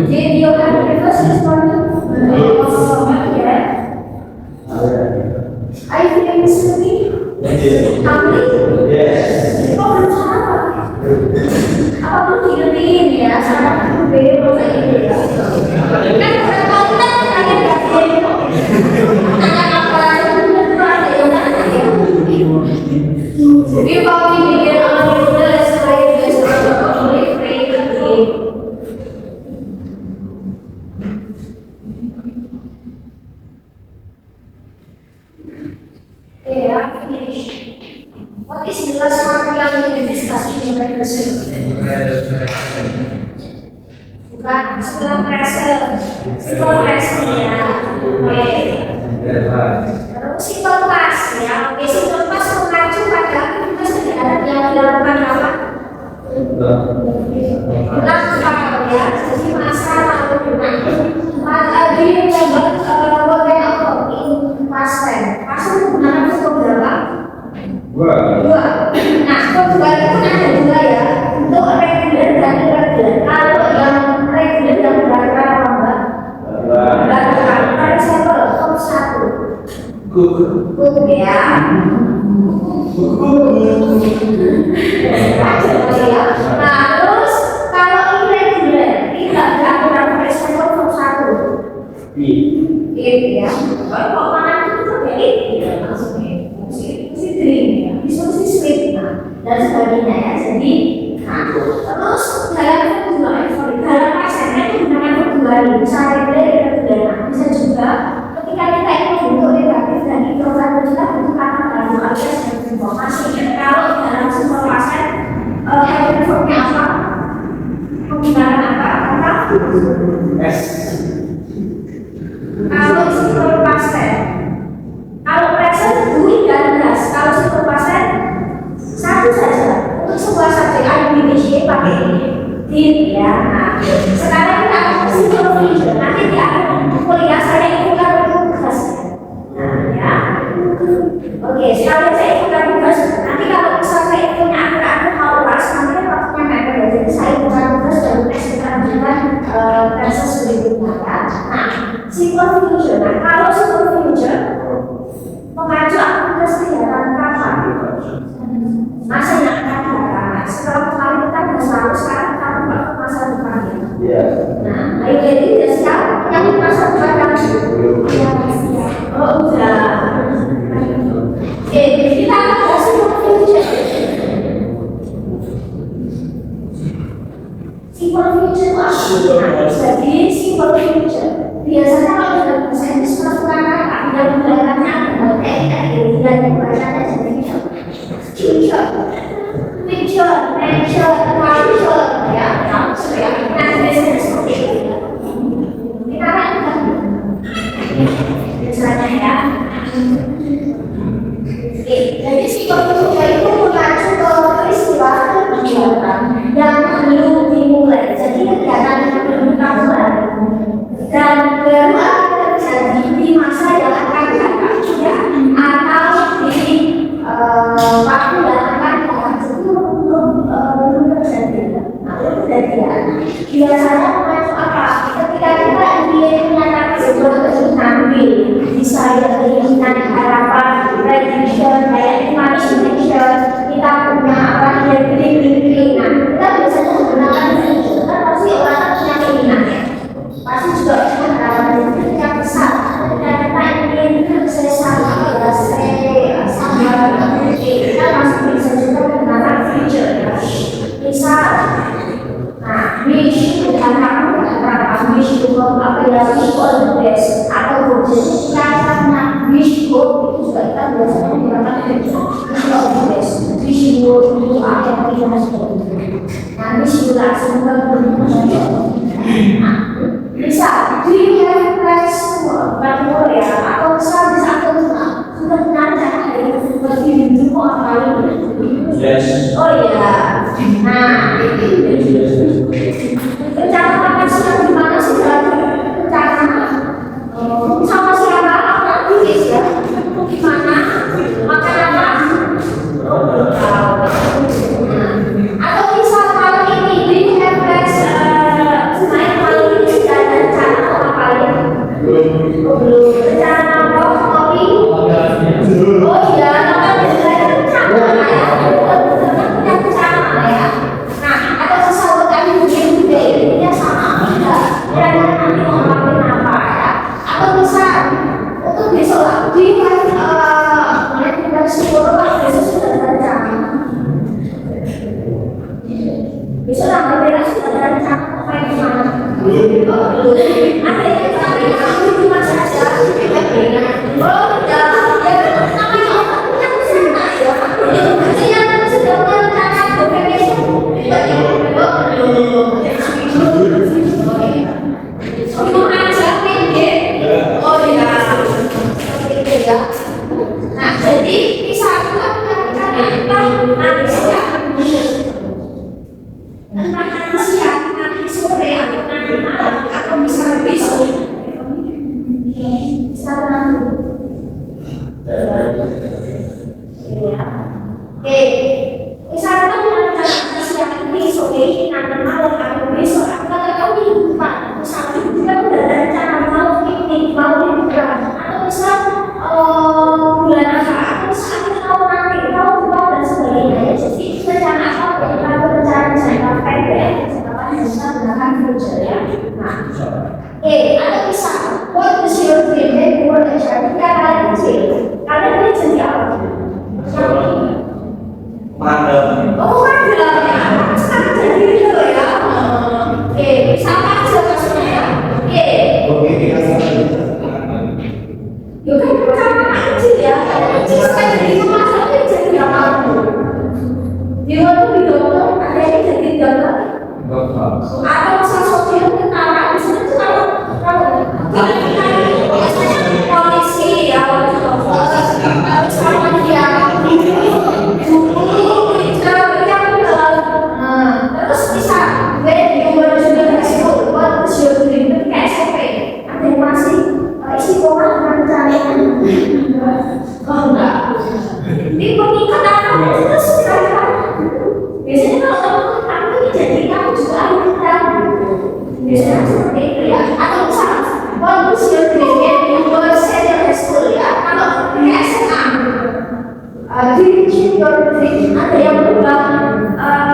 Did you have a reverse responding? Yeah. I think sleepy. Hungry? Yes. Oh, belum sarapan. Apa belum tidurin ya? Sarapan dulu baru ini ya. Kan kalau kita kaget ya. Anak apa? Itu ada yang ada ya. Jadi kalau dipikir orang udah sesuai dengan boleh free. Yeah, finish. What is the last one yang kita diskusi di previous? Bukan setelah pressure ya. Oke. Terus simple past ya. Oke, simple past mengacu pada aktivitas kegiatan yang dilakukan apa? Melakukan ya. Jadi masa lalu di what kind of in past tense. Past menggunakan verb berapa? Dua. Nah, verb dua itu ada dua ya. Untuk regular dan irregular. Kalau yang regular yang berarti apa enggak? Berarti. For example, verb satu. Cook ya. Nah, terus kalau irregular tidak beraturan, for example, verb satu. Ya. Kalau makan itu terjadi tidak maksudnya mesti drink ya, bisa sleep dan sebagainya ya. Jadi, terus dalam pasannya itu gunakan kedua bisa regular, bisa juga ketika kita ingin membentuk negatif dan introvert kita butuh kata baru alias informasi. Kalau dalam sebuah pasan verbnya apa? Menggunakan apa? Kata S. Kalau simple past tense, kalau present doing dan does. Kalau simple past tense satu saja untuk sebuah subjek ING pakai did ya. Nah, sekarang kita akan simple future. Nanti di akhir kuliah saya ikutkan tugas. Nah ya, oke. Sekalian saya ikutkan tugas. Nanti kalau misal saya punya akhir-akhir mau ulas, nanti waktunya mepet ya. Jadi saya ikutkan tugas dan kita menunjukkan proses berikutnya ya. Nah, simple future. Nah, kalau simple future mengacu aktivitas kegiatan kapan? Masa yang akan datang. Setelah kemarin kita bahas lalu, sekarang kita buka ke masa depan ya. Nah, jadi tidak siap yang di masa depan yang oh udah. Kita akan bahas simple future. Simple future itu apa? Jadi simple future biasanya kalau dalam bahasa Inggris melakukan kata yang belakangnya adalah dan bacanya jadi future, picture, nature, culture ya, culture ya. Nah biasanya seperti itu. Kita akan biasanya ya. Jadi simple future itu mengacu ke peristiwa kegiatan yang belum dimulai. Jadi kegiatan yang belum dimulai dan baru akan terjadi di masa yang akan datang ya, atau di waktu yang akan datang itu belum terjadi. Nah, belum kejadian. Biasanya mengacu apa? Ketika kita ingin menyatakan sebuah keinginan bisa ya keinginan harapan, prediction, kayak imagination, kita punya apa yang keinginan. Kita biasanya menggunakan future. Kan pasti orang punya keinginan ya. Pasti juga harapan yang besar. Dan kita ingin sesama kita masih bisa juga menggunakan future ya. Misal, nah wish bukan kamu berharap, wish juga apa ya, wish all the best atau jadi kata wish hope itu juga kita biasanya menggunakan future, wish all the best, wish you itu apa yang kita sebut. Nah wish you langsung ke bisa, do you have plans to ya? Atau misal di saat itu sudah benar hari berdiri di rumah apa ini? Yes. Oh iya. Nah, rencana sudah di mana sih berarti? Rencana sama siapa? Apa tulis ya? Gimana? Makan apa? Oh, tahu. Atau misal kalau ini, do you have Oh, belum. Rencana mau kopi? Oh iya, namanya juga ada rencana ya. Punya rencana ya. Nah, atau pesawat kami mungkin juga intinya sama. Kira-kira nanti mau ngelakuin apa ya? Atau bisa untuk besok lagi kan mulai kita syukur besok sudah ada rencana. Besok tanggal merah sudah ada rencana mau main kemana? Oh belum. Akhirnya kami cuma saja. Oh tidak. Ya namanya orang punya rencana ya. Maksudnya sudah merencanakan besok. Oh belum. Mau aja pinggir. Oh iya. Seperti itu ya. Nah jadi bisa kita nanti siang. Entah nanti siang, nanti sore, atau nanti malam, atau misalnya besok. Sekarang ya. Oke. Misalnya kita nanti siang ini sore, nanti malam, atau besok, atau nggak tahu nih, Pak. Misalnya kita udah ada rencana mau piknik, mau liburan, atau misal bulan apa, atau misal kita tahu nanti, tahu bulan dan sebagainya. Jadi rencana apa? Kita rencana jangka pendek, jangka panjang, bisa gunakan future ya. Nah, atau bisa what is your dream? Jadi boleh jadi kalian kecil, kalian ini jadi apa? Malam. Oh malam ya, sekarang jadi itu ya. Sama aja maksudnya ya. Oke, kita sama. Yuk kan rencana kecil ya, kecil sekali jadi masalahnya jadi apa? Di waktu di dokter ada yang jadi dokter. Atau masalah sosial ketara di sini tuh kalau biasanya polisi ya, sama dia terus bisa when you were juga school what was your dream kayak SMP ada yang masih istiqomah dengan rencananya oh enggak di pernikahan itu sudah biasanya kalau kamu ini jadi kamu juga ada biasanya seperti itu ya atau misalnya what was your dream you were senior school ya kalau SMA diri your dream ada yang berubah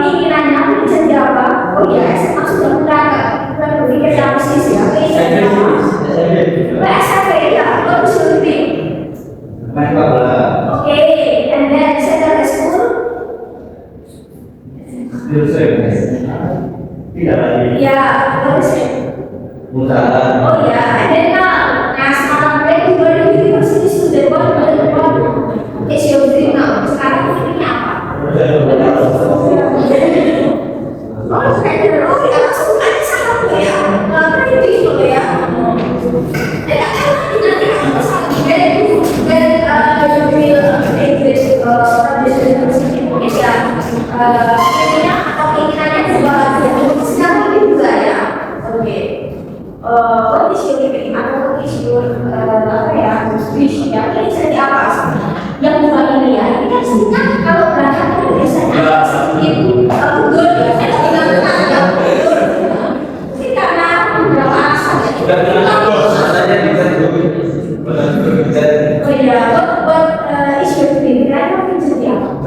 keinginannya aku jadi apa oh ya SMA sudah mulai berpikir realistis ya keinginan apa SMP ya what was your dream Main bola. oke and then senior school Tidak lagi. ya what is it Usaha. oh ya and then nah sekarang gue juga di university student what is your dream now sekarang ini apa oh trader oh ya langsung aja sama gue ya kayak gitu ya nanti kalau misalnya English Indonesia keinginan atau keinginannya juga sekarang ini juga ya oke what is your dream atau what is your apa ya wish ya ini jadi apa yang bukan ini ya ini kan sebenarnya kalau berangkat kan biasanya sedikit Google ya saya tidak pernah ya mungkin karena beberapa alasan ya oh iya what is your dream kira-kira mungkin jadi apa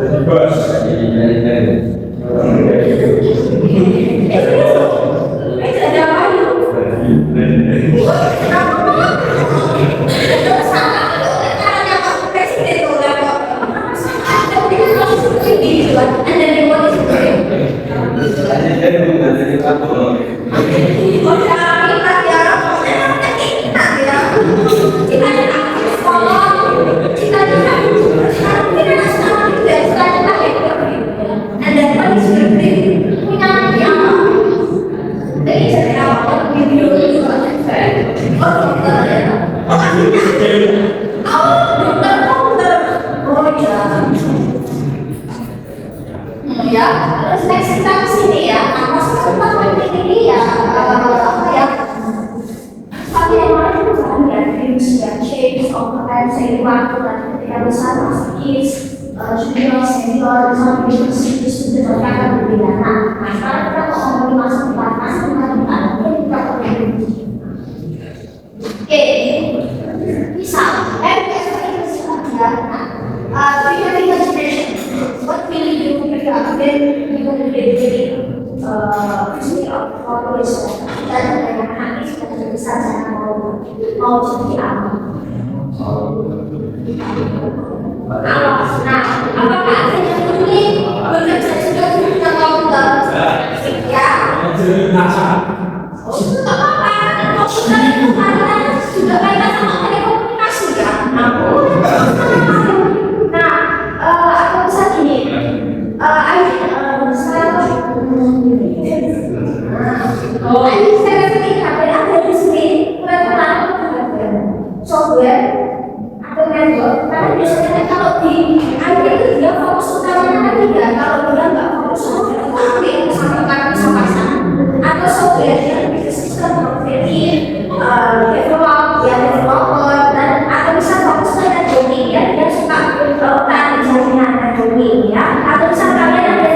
jadi apa yuk ya, terus next kita kesini ya, nah maksudnya kita ini ya, apa ya, tapi yang lain itu kan ya, dreams ya, shapes of potensi waktu nanti ketika besar masih kids, junior, senior, misalnya university student mereka akan berbeda. Nah, sekarang kita mau ngomongin masa depan kita mungkin kita perlu. Oke, dan menjadi fokus dan nanti sudah bisa mau jadi apa. Nah, apakah ada yang ingin bekerja juga dengan komputer? Ya. Oh, itu nggak apa-apa. Komputer itu juga kaitan sama telekomunikasi ya. Nah, aku bisa gini. Saya pikir ada di sini software atau network, karena biasanya kalau di IT itu dia fokus utamanya tidak. Kalau dia nggak fokus sama kami sama sana atau software dia lebih ke sistem jadi developer dan atau bisa fokus ke networking ya, dia suka tadi jaringan networking ya, atau bisa kalian ada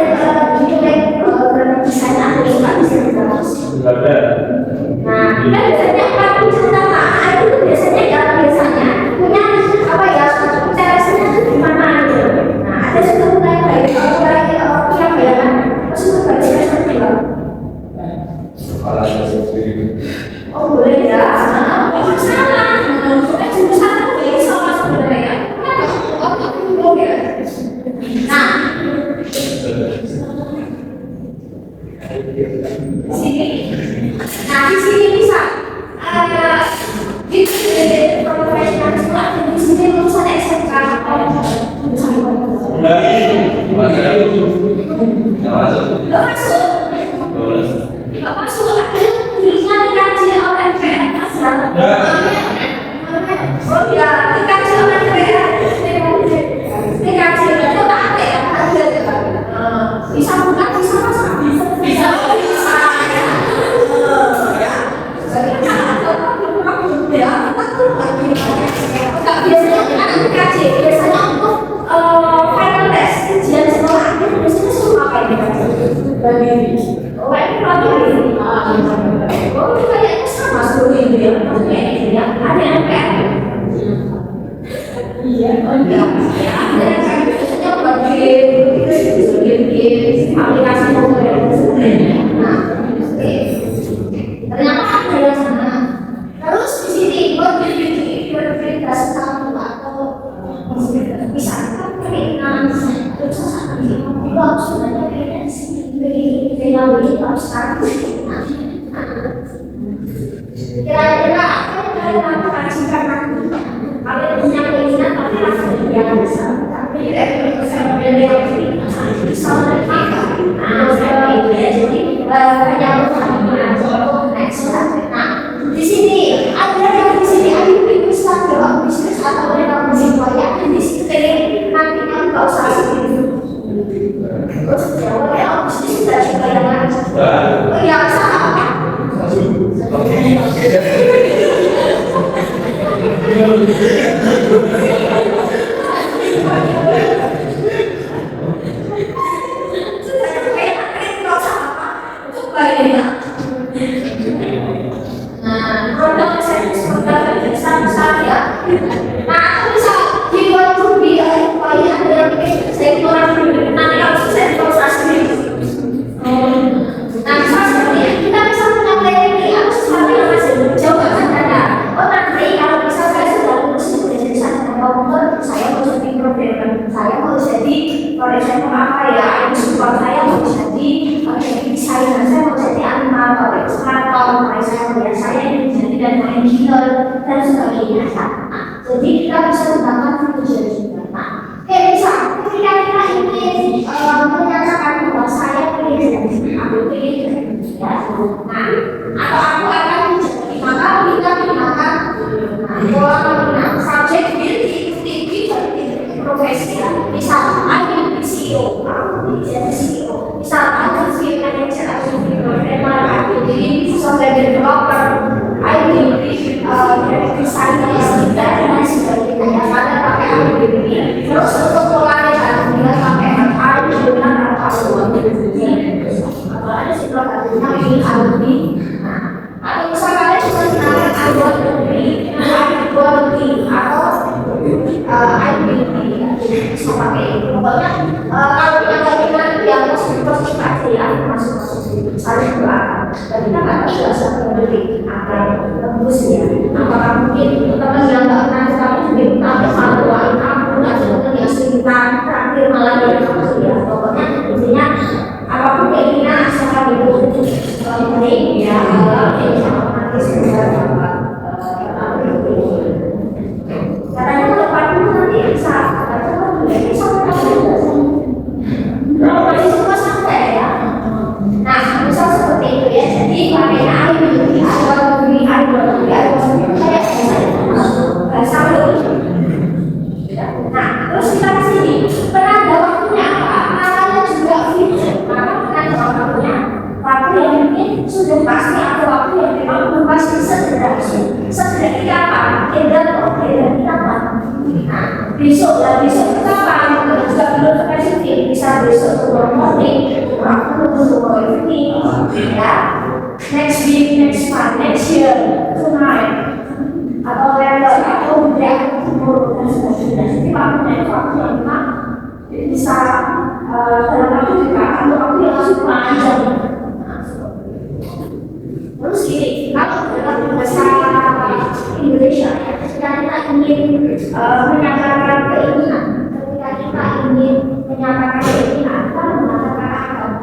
desain atau suka desain terus. Nah, kita biasanya kalau pertama itu biasanya punya apa ya caranya itu gimana gitu. Nah, ada sudah mulai yang bayangan masuk ke bagian kedua. Oh boleh ya. Oh salah. Jurusan aku ya sama sebenarnya. Oke. Nah. Sini. Nah, di sini bisa di profesional sekolah di sini lulusan SMK nggak masuk bisa dikaji oleh PNS oh ya dikaji oleh PNS dikaji itu ada ya bisa bukan bisa masuk bisa biasanya kan dikaji biasanya untuk final test ujian sekolah biasanya suruh apa ini bagi oh ini materi oh ini kayaknya sama suruh ini ya maksudnya ada yang kayak iya ada yang kayak biasanya bagi aplikasi mobile nah ternyata ada yang sana terus di sini berverifikasi kamu atau bisa keinginan terus sebenarnya kayaknya di sini dengan begitu sekarang kira-kira apa yang kalian lakukan jika nanti kalian punya keinginan tapi langsung yang bisa tapi bisa bisa menerima jadi hanya nah di sini ada yang di sini ada bisa dalam bisnis atau dalam bisnis di sini nanti kamu nggak usah terus jawab ya bisnis sudah juga yang oh ya sama saya mau jadi proyek apa ya ini support saya mau jadi desainer saya mau jadi animator ilustrator saya ingin jadi dan engineer dan sebagainya nah, jadi kita bisa menggunakan future juga nah kayak misal ketika kita ingin menyatakan bahwa saya ingin ambil ya nah atau aku akan menjadi maka kita menggunakan pola subjek profesi misal ada CEO jadi CEO misal ada CEO manager atau programmer jadi software developer IT graphic designer dan lain sebagainya pada pakai besok itu kapan? Juga belum spesifik, bisa besok tomorrow morning, tomorrow evening, ya. Next week, next month, next year, tonight, atau later, atau udah tomorrow dan sebagainya. Jadi waktunya memang bisa dalam waktu dekat atau waktu yang masih panjang. Terus gini, kalau dalam bahasa Indonesia, ketika kita ingin menyatakan keinginan, kita mengatakan apa?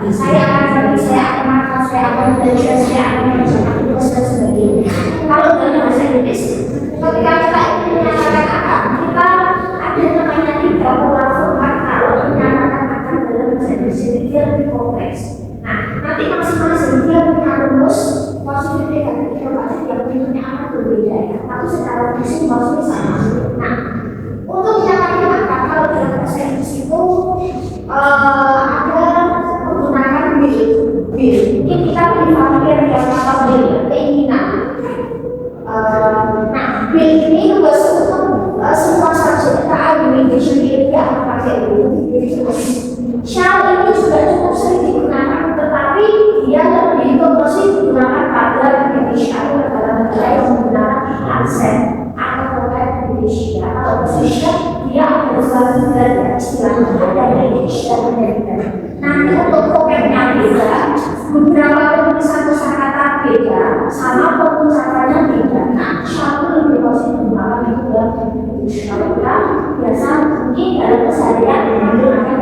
Saya akan pergi, saya akan makan, saya akan belajar, saya akan mengerjakan tugas dan sebagainya. Kalau dalam bahasa Inggris, ketika kita ingin menyatakan apa, kita ada namanya 3 pola format kalau menyatakan akan dalam bahasa Inggris dia lebih kompleks. Nah, nanti masing-masing dia punya rumus positif negatif informatif yang bentuknya akan berbeda ya, tapi secara fisik maksudnya sama. Nah, untuk menyatakan apa kalau dalam bahasa Inggris itu ada menggunakan will. Ini kita lebih familiar dengan kata will, keinginan. Nah, will ini juga semua subjek kita argumentation ini akan pakai will. Shall ini juga cukup sering digunakan, tetapi dia lebih berfungsi digunakan pada Indonesia atau negara-negara yang menggunakan aksen atau program Indonesia. Kalau Indonesia dia ada suatu dari istilahnya ada Indonesia dan Amerika. Nanti untuk programnya beda, beberapa penulisan kosakata beda, sama pengucapannya beda. Nah, shall lebih berfungsi digunakan di dalam Indonesia. Kita biasa mungkin dalam keseharian menggunakan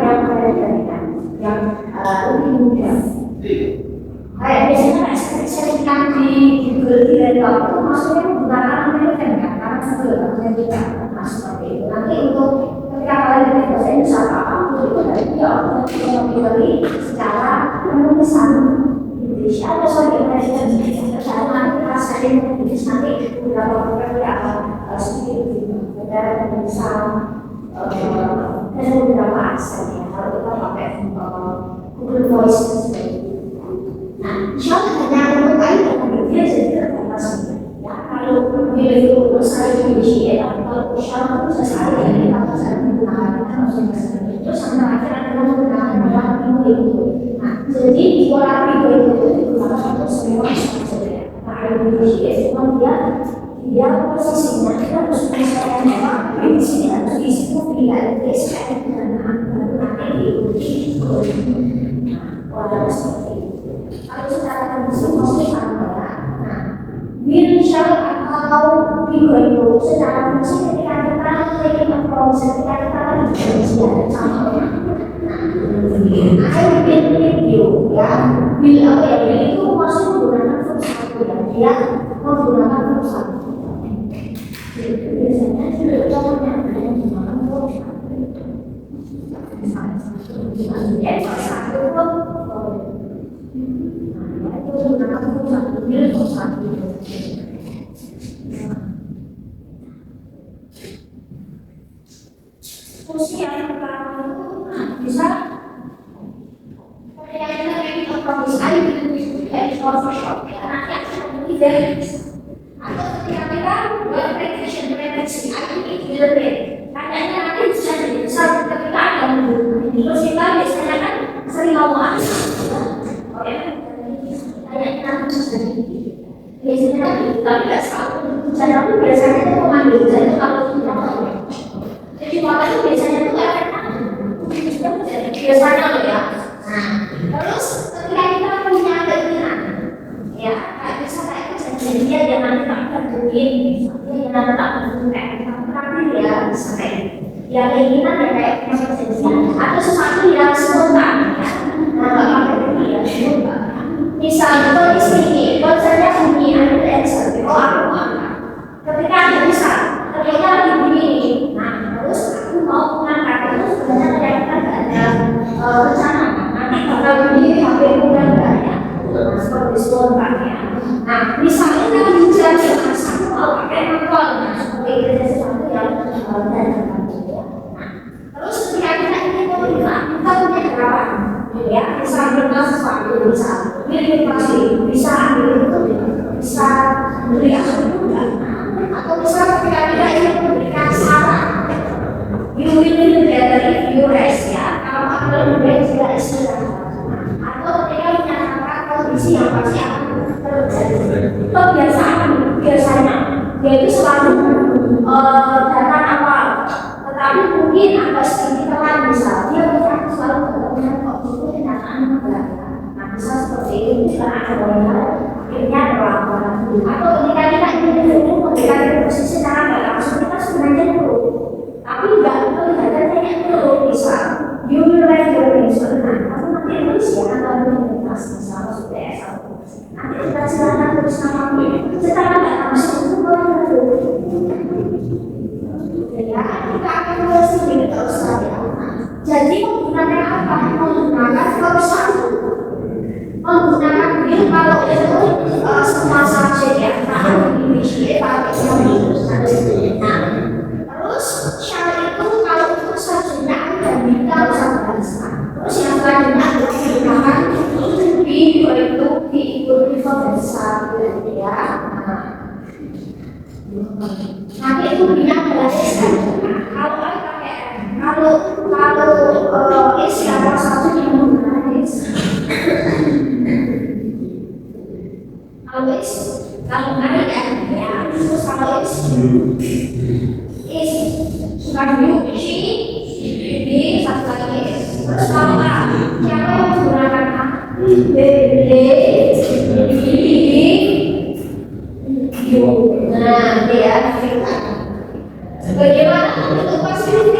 yang lebih mudah. Kayak biasanya sertifikat di Google di laptop itu maksudnya menggunakan American kan, karena Google Amerika seperti itu. Nanti untuk ketika kalian di bahasa Indonesia apa itu dari dia automatically secara penulisan Indonesia ada soal Indonesia secara nanti rasain Inggris nanti beberapa program yang akan sedikit berbeda penulisan dan beberapa aksen ya kalau kita pakai Google Voice dan sebagainya. Nah, shall hanya untuk kali yang berbeda jadi terbatas ya. Kalau will itu saya Indonesia atau shall itu sesuatu yang kita bisa menggunakan itu sama aja adalah menggunakan pola minggu itu. Nah, jadi pola minggu itu digunakan untuk semua saja. Nah, Indonesia cuma dia posisinya kita harus menyesuaikan bahwa di sini atau di situ pilihan SKM dan nanti diikuti pola seperti itu. Kalau secara kondisi mesti sama ya. Nah, will shall atau tiga itu secara fungsi ketika kita taking a promise ketika kita lagi janjian sama orang. Nah, I will with you ya. Will apa ya? Will itu masih menggunakan verb satu ya. Dia menggunakan verb satu. Biasanya sudah contohnya ada yang menggunakan verb satu. Misalnya satu verb fungsi yang pertama itu bisa ketika kita ingin memproduksi Photoshop ya nanti akan menjadi very atau ketika kita buat prediksi katanya nanti bisa jadi besar ketika ada terus kita biasanya kan sering ngomong biasanya tapi nggak selalu tapi biasanya itu memanggil itu kalau tidak jadi waktu itu biasanya itu biasanya loh ya. Nah terus ketika kita punya keinginan ya kayak bisa kayak kejadian dia jangan tak terduin dia jangan tak terduin kayak terakhir ya bisa kayak ya keinginan ya kayak punya perjanjian atau sesuatu yang spontan ya nah nggak pakai begini ya spontan. Misalnya kalau istri konsernya bunyi ada answer, oh aku mau ketika ada misal, ternyata lagi bunyi, nah terus aku mau mengangkat itu sebenarnya ternyata nggak ada rencana, nanti bakal bunyi HP aku dan banyak, nah seperti spontan ya. Nah misalnya kalau hujan ya mas aku mau pakai nonton, nah seperti itu sesuatu yang dadakan gitu. Nah terus ketika kita ingin memberikan, kita punya harapan. Ya, bisa berikan sesuatu, bisa beri informasi, bisa ambil itu, bisa beri asuh juga, atau bisa ketika kita ingin memberikan saran, mungkin agak sedikit telat misal dia berarti selalu ketemu kok itu kenyataan belakang. Nah misal seperti itu bisa ada benar akhirnya perlawanan atau ketika kita ingin dulu ketika kita posisi secara nggak langsung kita sebenarnya dulu tapi nggak kelihatannya dulu misal you will write your answer nah kamu nanti tulis ya atau universitas misal sudah S1 nanti kita silakan tulis namamu secara nggak langsung itu boleh dulu ya kita akan tulis sendiri terus saja jadi menggunakan apa? Menggunakan verb satu menggunakan will kalau itu semua subjek ya nah initiate nah terus shall itu kalau itu subjeknya ada kita bisa bahasa terus yang selanjutnya adalah menggunakan be itu diikuti verb satu ya nanti itu bina basis kalau pakai kalau is yang satu yang menggunakan is always kalau ada ya terus kalau is bukan you she be satu lagi is terus kalau a siapa yang menggunakan a you nah dia bagaimana untuk positif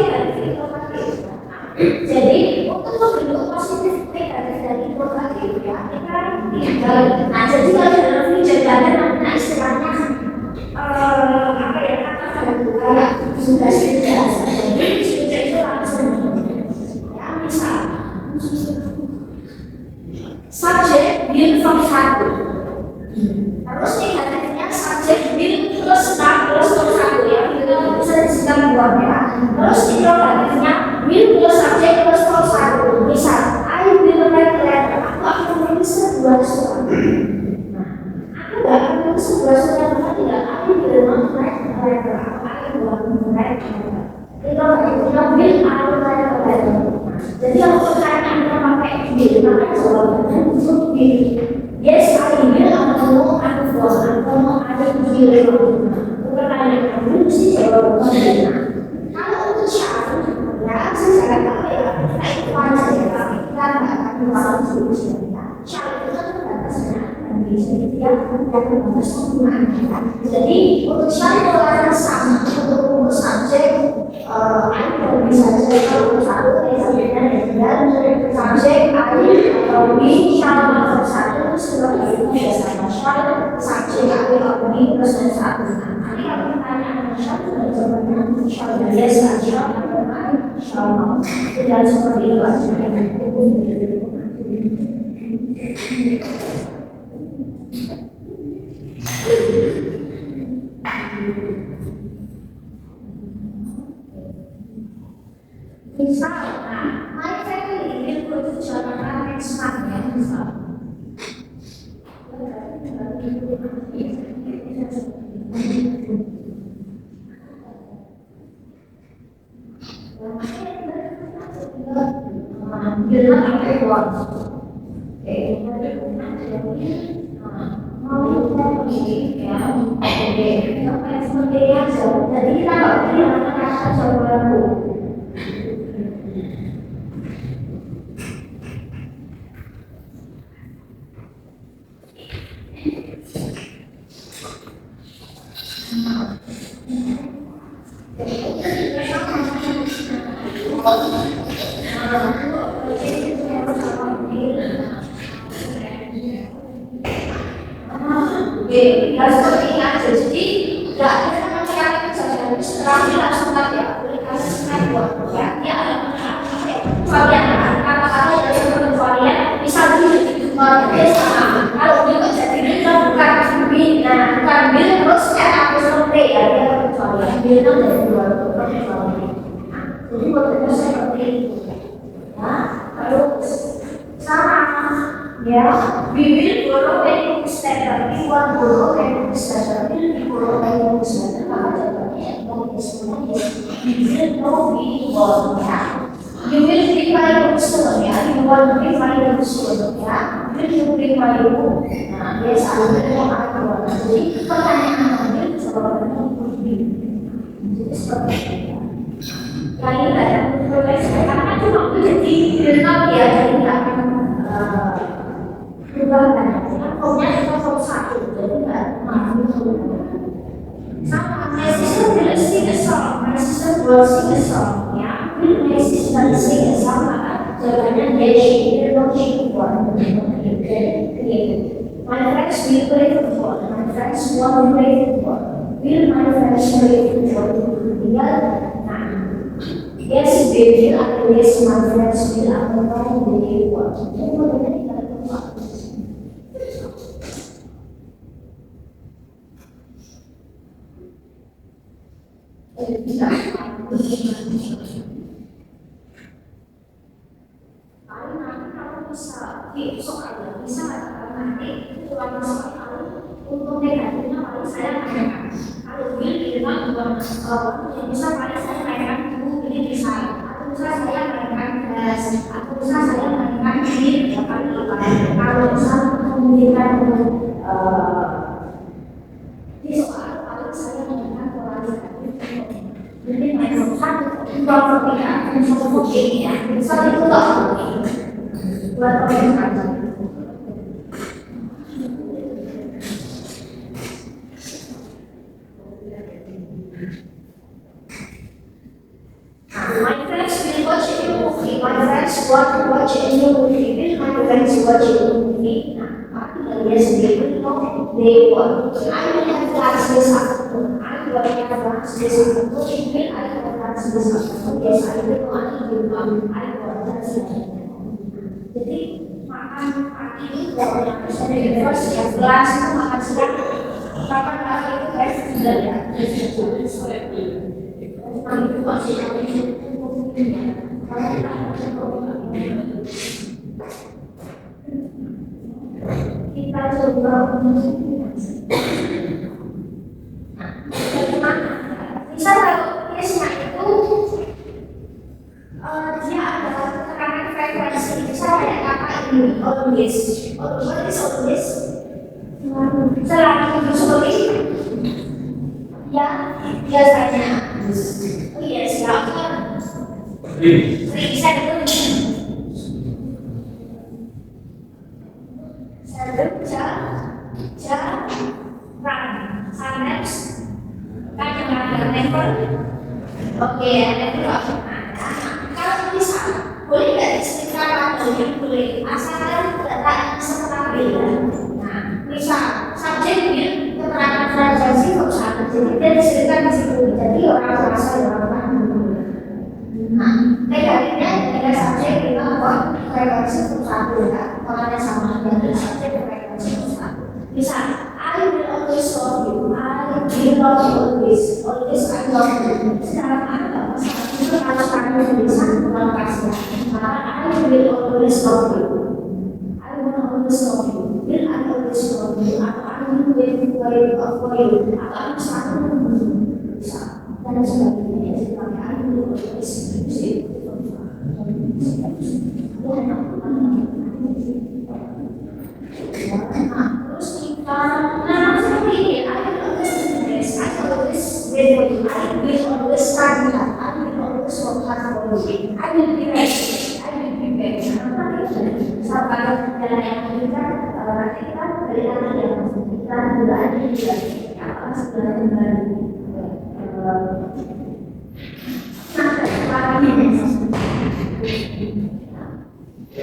jadi untuk membentuk positif negatif dari negatif ya kita tinggal nah jadi kalau dalam penjelasan nah istilahnya apa ya kata sudah jelas jadi sudah itu langsung ya misal subjek will verb satu terus negatifnya subjek will plus verb satu ya kita bisa disebut buahnya terus interrogatifnya will plus subjek plus verb satu misal I will write letter aku akan menulis sebuah surat nah aku gak akan menulis sebuah surat karena tidak I will not write letter aku akan write letter interrogatifnya will I will write letter jadi kalau pertanyaan kita pakai will maka jawabannya itu will yes I will atau no aku buat atau no ada will pertanyaan kamu mesti jawabannya kalau untuk syarat ya secara apa ya kita itu wajar ya tapi kita nggak akan mengalami solusi syarat itu kan terbatasnya dan bisa dia dan terbatas penggunaan kita jadi untuk syarat pelajaran sama untuk rumus subjek ada bisa saja kalau satu subjeknya dan subjek atau di syarat satu itu sudah biasa syarat subjek atau di plus satu nanti kalau pertanyaan syarat jawabannya syarat biasa syarat tidak seperti itu aja. Misal, my family will go to Jakarta next month ya misal. Bila pakai uang, mau pergi ya, seperti aja. Jadi kita nggak boleh kata jawabanku. Ya seperti ini aja, jadi nggak ada sama sekali kejadian setelah langsung tadi aplikasi snapboard ya, dia ada varian kata-kata dari satu varian, misal di sama, kalau dia jadi kita bukan bil terus aku seperti ya dia varian bil itu dari dua varian, jadi modelnya seperti itu, ya terus sama. Ya, bibir borong dari puster, iwan borong dari puster, bibir borong dari puster. Maka jawabannya bibir no be borong ya. You will bring my puster ya, you want bring my puster ya. Will you bring my book? Nah, biasa ada aku. Jadi pertanyaan tadi jawabannya bibir. Jadi seperti itu. Yang ini nggak ada progres karena kan cuma itu jadi digital ya, jadi nggak akan berubah banyak. Kan formnya cuma form satu, jadi nggak mampu. Sama, my sister will sing a song, my sister will sing a song, ya. Will my sister sing a song, maka jawabannya yes, she will not she will. My friends will play football, my friends want to play football. Will my friends play football? Tinggal, nah, yes they will atau yes my friends will atau no they won't. Jadi modelnya tinggal lupa. Bisa. Paling nanti kalau bisa di soalnya bisa katakan nanti tuan soal untuk negatifnya paling saya tanyakan. Kalau bil di rumah yang bisa paling saya tanyakan dulu ini bisa atau bisa saya tanyakan gas atau bisa saya tanyakan di kalau bisa memungkinkan di soal paling saya tanyakan kualitas. Jadi macam satu kalau tidak satu ini ya satu itu tak mungkin buat orang aja. My friends will watch a new movie. My friends want to watch a new movie. Will my friends watch a new movie? Nah, yes, they will know. They want. I will have class this afternoon. I will have class this afternoon. Will I have class this afternoon? Yes, I will. I will. I will. That's it. Jadi makan pagi itu kalau yang dari first ya kelas itu makan siang. Kapan pagi itu guys sudah ya. Nanti masih kita coba bagaimana bisa kalau case-nya itu dia ada tekanan frekuensi bisa kayak kata ini always selalu seperti ya biasanya oh iya siapa bisa itu jarang sometimes kadang-kadang never oke never kalau bisa boleh nggak diceritakan boleh asalkan data stabil. Nah misal subjek bil keterangan frekuensi kok satu jadi dia diceritakan di situ jadi orang merasa orang nah negatifnya ketika subjek bilang kok frekuensi kok satu kan orangnya sama jadi subjek frekuensi kok satu. Misal I will always love you. I will love you always. Always I love you. Sekarang ada nggak masalah? Itu kalau kamu bisa melepasnya. Maka I will always love you. I will always love you. Will I always love you? Atau I will wait for you? Atau aku selalu bisa dan sebagainya. Jadi I will always love you. Terus kita seperti ini, I will always do this, I will always wait for you, I will always study hard, I will always work hard for you, I will be ready, I will be back. Sampai dalam yang kita nanti kita beri lagi yang kita juga ada juga apa sebenarnya baru.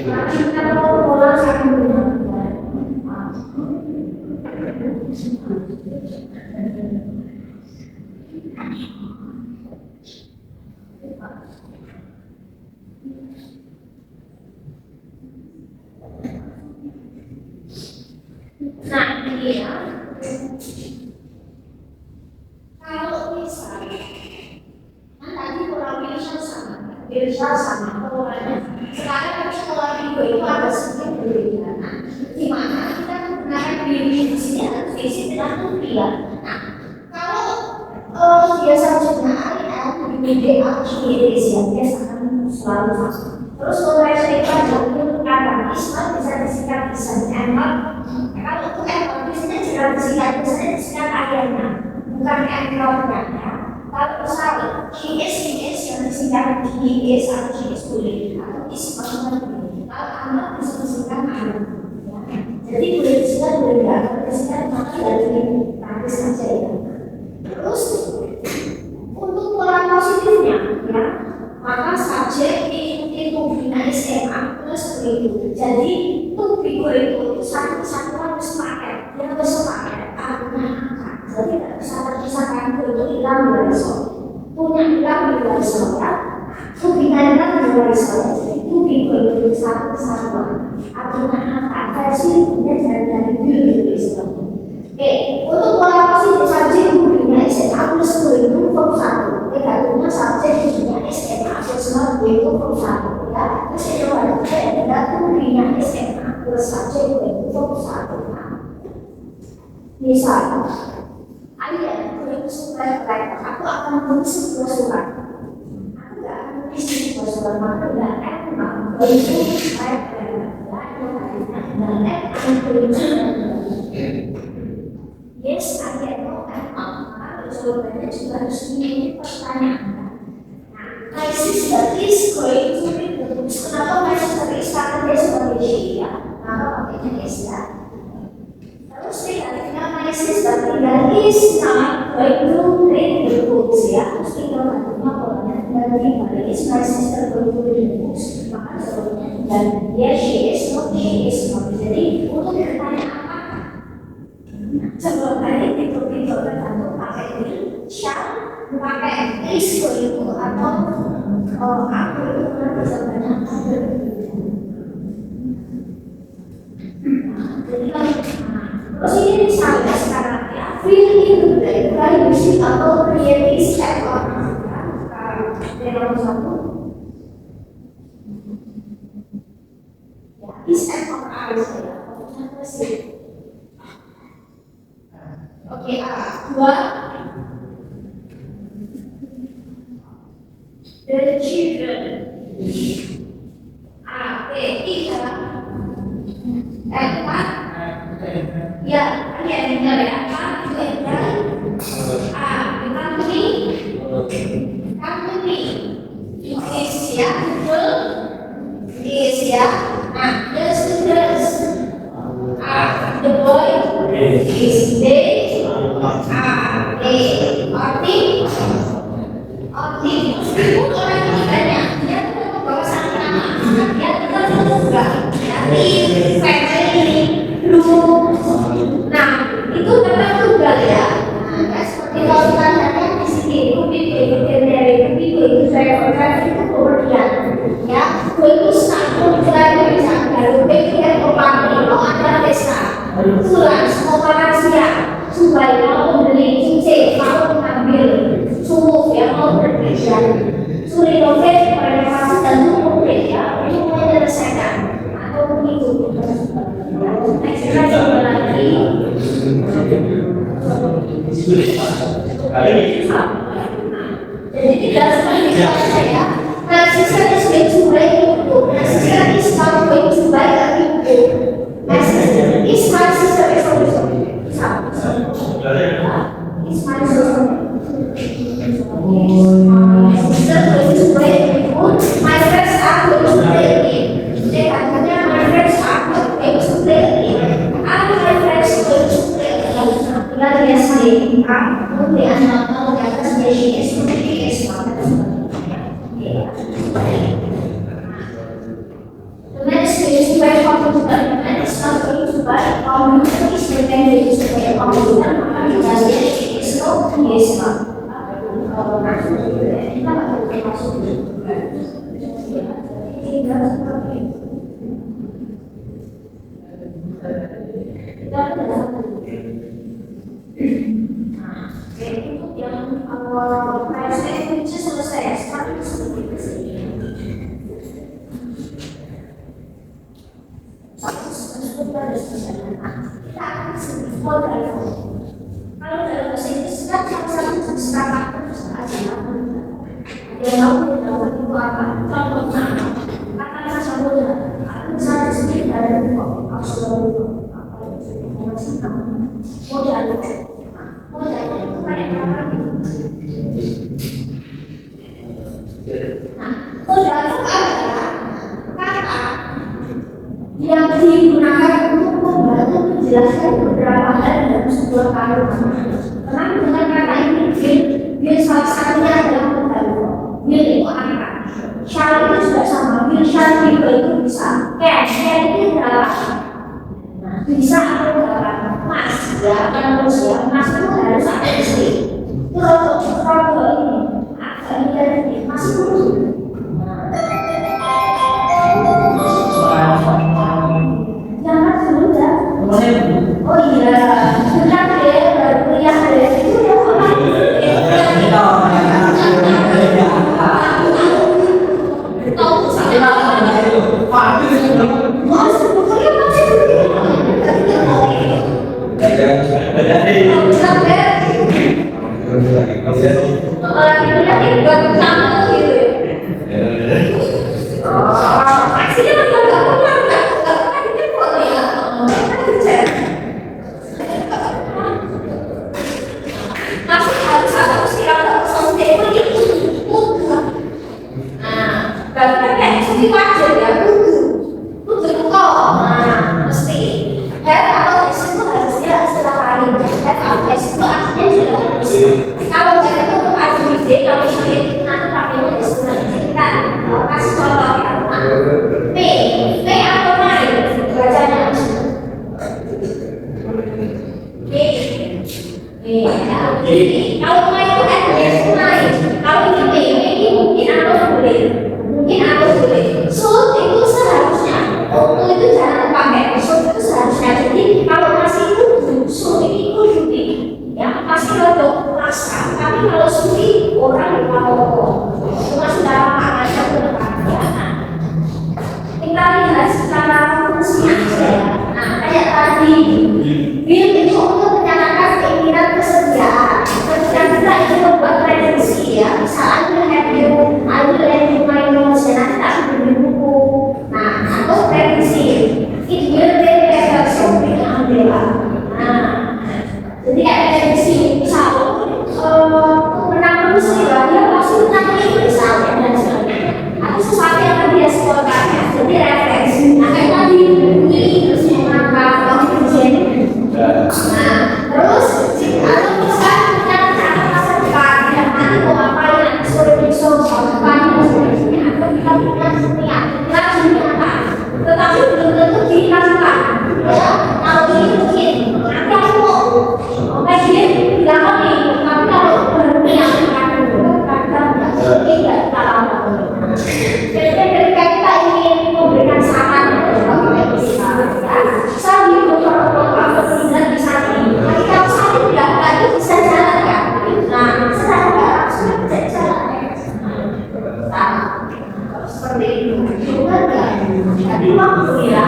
Nanti kita mau pulang sambil nah ini ya kalau misalnya kan tadi kurang Wilshire sama pengurangannya sekarang kita sekolah video itu ada sedikit berbeda nah di mana kita menggunakan diri di sini harus diisi dengan rupiah. Nah kalau biasa juga di BDA Indonesia biasa akan selalu sama. Terus kalau saya itu untuk kata Islam bisa disingkat bisa enak. Kalau untuk enak biasanya tidak disingkat biasanya disingkat ayatnya bukan enornya ya. Kalau misalnya she is yang disingkat yang GS atau GS boleh atau is personal boleh. Kalau anak bisa bersihkan anak, ya. Jadi boleh bersihkan boleh nggak, kalau bersihkan maka dari praktis saja ya. Terus untuk pola positifnya, ya, maka subjek diikuti tubuhnya SMA plus itu. Jadi tubuh itu satu kesatuan harus paket, yang harus paket artinya angka. Jadi tidak bisa terpisahkan itu hilang dari soal. Punya hilang di luar soal, tubuhnya hilang di luar soal. Jadi tubuh itu satu kesatuan artinya angka. Versinya dari biologi Islam. Untuk pola positif subjek tubuhnya SMA plus itu form 1. Artinya subjek tubuhnya SMA plus itu form 1. Ya, terus itu ada tubuhnya SMA plus subjek itu form 1. Misal, ayah tulis surat baik, aku akan menulis sebuah surat. Aku tidak akan menulis sebuah surat, maka tidak emang itu baik dan akan tulis. Yes, ayah mau emang, maka jawabannya juga harus memiliki pertanyaan. Nah, my sister is going to read the books. Kenapa my sister is karena dia sebagai dia? Maka pakainya yes ya. Terus sebaliknya my sister tinggal is not going to read the books ya. Terus tinggal bentuknya polanya tinggal tinggal is my sister going to read the books. Maka jawabannya tinggal yes she is not she is not. Jadi untuk ditanya apa? Jawabannya itu tergantung pakai ini shall, pakai is itu atau aku itu nanti jawabannya apa? Jadi terus ini misalnya sekarang ya, fill in the blank, mulai musik atau create is add on. Yang nomor 1 ya, is add on harus ya, oke, A2 the children A3 empat ya, ini ada benar ya, apa juga benar company is ya, betul is ya. Nah, the students the boy is they meskipun orang ketiganya dia tetap membawa satu nama, dia tetap juga dari family group. Nah, itu tetap tunggal ya. Nah, seperti kalau kita lihat di sini, itu saya berkata itu kemudian ya, itu satu dari misalnya PPR Kopani itu ada desa pulang semua makan siang supaya mau beli cuci, mau mengambil sumuk ya, mau berbicara suri novel pada fase dan sumuk ya, untuk menyelesaikan atau begitu. Next coba lagi. Jadi tidak seperti saya. My sister is going to buy a book. My sister is not going to buy a book. My sister is my sister is always is my sister. My sister going to buy a book. My friends are going to play a game. Jadi katanya my friends are going to play a game. Are my friends going to play a game? Tinggal dia sendiri. Kemudian kalau di atas dia is the next is to buy computer. The next is not going to buy computer. Is the next is to buy computer. Maka kita is no yes not. Kalau masuk kita nggak boleh masuk. Tidak seperti itu. Kita tidak itu yang saya itu selesai sekarang seperti itu. Kita akan sedikit kalau dalam bahasa Inggris kan sama-sama sekarang aja yang tahu itu apa contohnya kata saudara aku saya sendiri dari absolut apa itu modal itu kayak apa gitu. kamu. Kenapa dengan kata ini Will salah satunya adalah pembaru. Will itu apa? Shall itu juga sama. Will shall people itu bisa. Can itu adalah bisa atau enggak mas ya kan terus ya mas itu harus ada di sini. Terus kalau ini agak ini mas itu jangan dulu ya. Oh iya, bentar deh, baru kuliah deh. Itu ya orang. Tahu saya. Mau sebetulnya masih wajar ya, kudu kok, mesti. Have atau is itu harusnya setelah hari. Have atau is itu artinya sudah harus. Kalau have itu untuk ide, kalau ide nanti pakainya istilah kita kasih contoh ya. P atau main bacanya. Kalau main itu kan itu main. Kalau ini mungkin aku boleh. So itu seharusnya itu jangan pakai so itu seharusnya. Jadi kalau masih itu so ini cuti ya pasti untuk masa. Tapi kalau suti orang mau cuma sudah makanya berpakaian. Kita lihat secara fungsinya saja. Nah kayak tadi Will itu untuk menjalankan keinginan kesediaan. Ketika kita ingin membuat prediksi ya, misalnya I will let you my notes dan nanti tak beri buku. Nah, atau prediksi it will take effort something umbrella. Nah, jadi kayak prediksi misal menang musibah dia pasti menang itu misalnya dan sebagainya. Atau sesuatu yang dia sekolahkan jadi referensi. Nah, kayak tadi ini terus mengangkat oksigen. Nah, terus kalau bisa kita catat masa depan yang nanti mau ngapain suruh kita punya niat, tetapi belum tentu dilakukan. Ya, kalau ini mungkin nanti aku mau kajian bilang lagi, tapi kalau berniat kadang tidak kita lakukan. Jadi ketika kita ingin memberikan saran saya tidak bisa tapi kalau saya tidak itu bisa jalan kan? Nah, saya tidak langsung bisa jalan. Seperti itu juga tapi waktu ya